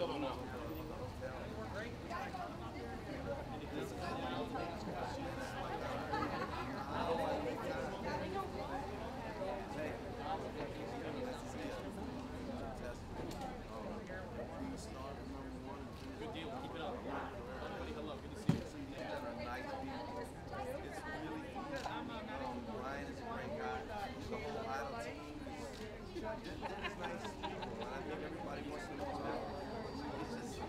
still don't know. Good deal. Keep it up. Everybody, hello. Good to see you. It's really Ryan is a great guy. The whole idol team is nice people. I think everybody wants to know it's just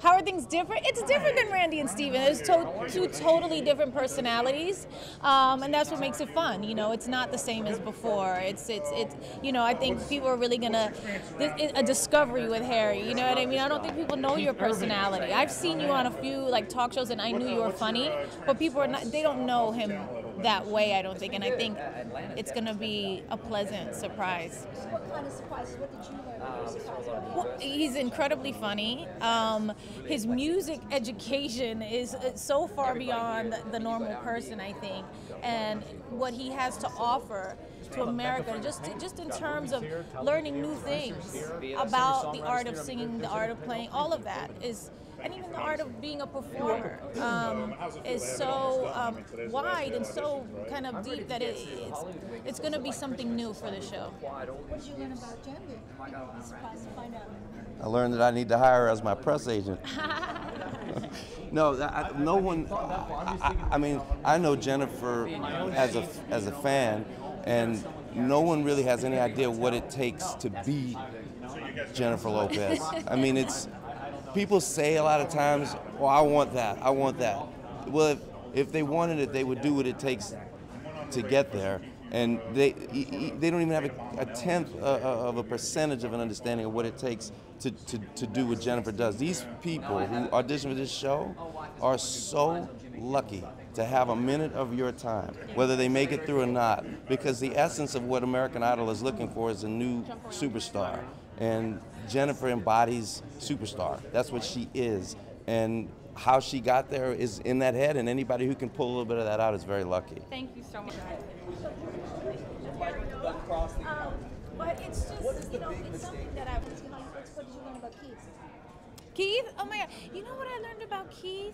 How are things different? It's different than Randy and Steven. There's two totally different personalities, and that's what makes it fun. You know, it's not the same as before. It's you know, I think people are really gonna a discovery with Harry. You know what I mean? I don't think people know your personality. I've seen you on a few like talk shows, and I knew you were funny, but people are not. They don't know him that way. I don't think, and I think it's gonna be a pleasant surprise. What kind of surprises? What did you learn? Well, he's incredibly funny. His music education is so far beyond the normal person, I think, and what he has to offer to America, just in terms of learning new things about the art of singing, the art of playing, all of that is, and even the art of being a performer is so wide and so kind of deep that it's going to be something new for the show. What did you learn about gender? I'm surprised to find out. I learned that I need to hire her as my press agent. No, no one. I mean, I know Jennifer as a fan, and no one really has any idea what it takes to be Jennifer Lopez. I mean, it's people say a lot of times, "Oh, I want that. I want that." Well, if they wanted it, they would do what it takes to get there. And they don't even have a tenth of a percentage of an understanding of what it takes to do what Jennifer does. These people who audition for this show are so lucky to have a minute of your time, whether they make it through or not, because the essence of what American Idol is looking for is a new superstar. And Jennifer embodies superstar. That's what she is. And how she got there is in that head, and anybody who can pull a little bit of that out is very lucky. Thank you so much. But it's just, you know, it's something that I've... What did you learn about Keith? Keith? Oh my God. You know what I learned about Keith?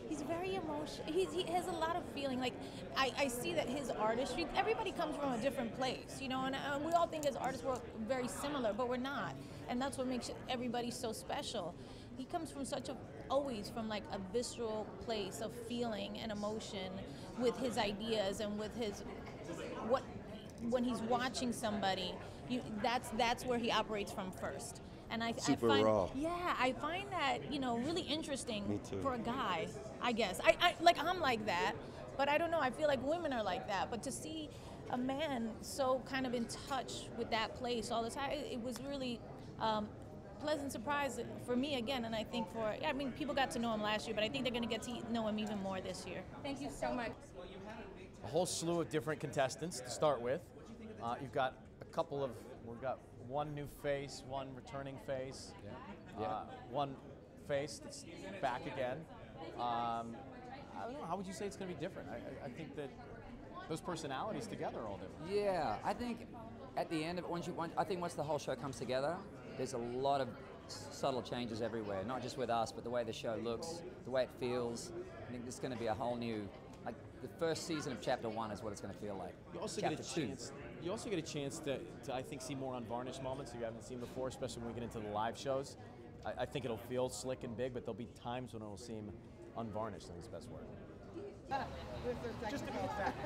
He's very emotional. He has a lot of feeling. Like, I see that his artistry, everybody comes from a different place, you know, and we all think as artists we're very similar, but we're not. And that's what makes everybody so special. He comes from always from like a visceral place of feeling and emotion with his ideas and with his, when he's watching somebody, that's where he operates from first. And I Super find, raw. yeah, I find that, you know, really interesting. Me too. For a guy, I guess. I'm like that, but I don't know. I feel like women are like that. But to see a man so kind of in touch with that place all the time, it was really pleasant surprise for me again. And I think I mean, people got to know him last year, but I think they're going to get to know him even more this year. Thank you so much. A whole slew of different contestants to start with. You've got we've got one new face, one returning face, one face that's back again. I don't know, how would you say it's going to be different? I think that those personalities together are all different. Yeah, I think at the end of it, I think once the whole show comes together, there's a lot of subtle changes everywhere, not just with us, but the way the show looks, the way it feels. I think there's going to be a whole new, like the first season of Chapter 1 is what it's going to feel like. You also get a chance. You also get a chance to I think see more unvarnished moments you haven't seen before, especially when we get into the live shows. I think it'll feel slick and big, but there'll be times when it'll seem unvarnished. I think is the best word. Just to be exact.